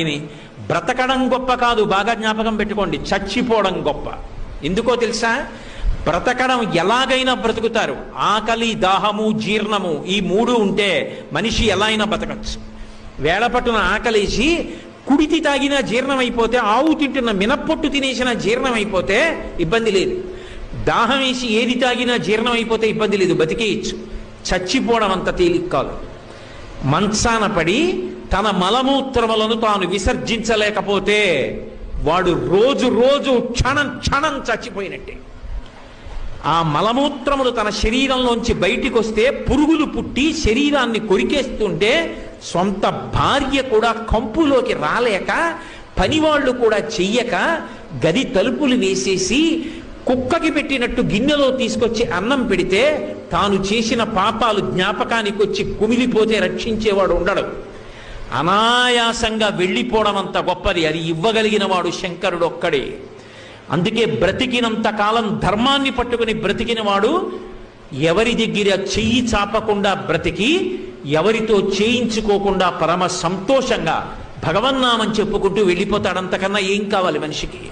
ఇది బ్రతకడం గొప్ప కాదు, బాగా జ్ఞాపకం పెట్టుకోండి, చచ్చిపోవడం గొప్ప. ఎందుకో తెలుసా? బ్రతకడం ఎలాగైనా బ్రతుకుతారు. ఆకలి, దాహము, జీర్ణము ఈ మూడు ఉంటే మనిషి ఎలా అయినా బ్రతకచ్చు. వేళపట్టున ఆకలేసి కుడితి తాగినా జీర్ణం అయిపోతే, ఆవు తింటున్న మినప్పొట్టు తినేసిన జీర్ణం అయిపోతే ఇబ్బంది లేదు. దాహం వేసి ఏది తాగినా జీర్ణం అయిపోతే ఇబ్బంది లేదు, బతికేయచ్చు. చచ్చిపోవడం అంత తేలిక కాదు. మంచాన పడి తన మలమూత్రములను తాను విసర్జించలేకపోతే వాడు రోజు రోజు క్షణం క్షణం చచ్చిపోయినట్టే. ఆ మలమూత్రములు తన శరీరంలోంచి బయటికి వస్తే పురుగులు పుట్టి శరీరాన్ని కొరికేస్తుంటే సొంత భార్య కూడా కంపులోకి రాలేక, పనివాళ్లు కూడా చెయ్యక, గది తలుపులు వేసేసి కుక్కకి పెట్టినట్టు గిన్నెలో తీసుకొచ్చి అన్నం పెడితే తాను చేసిన పాపాలు జ్ఞాపకానికి వచ్చి కుమిలిపోతే రక్షించేవాడు ఉండడు. అనాయాసంగా వెళ్ళిపోవడం అంత గొప్పది. అది ఇవ్వగలిగిన వాడు శంకరుడు ఒక్కడే. అందుకే బ్రతికినంత కాలం ధర్మాన్ని పట్టుకుని బ్రతికిన వాడు ఎవరి దగ్గర చెయ్యి చాపకుండా బ్రతికి, ఎవరితో చేయించుకోకుండా పరమ సంతోషంగా భగవన్నామని చెప్పుకుంటూ వెళ్ళిపోతాడు. అంతకన్నా ఏం కావాలి మనిషికి?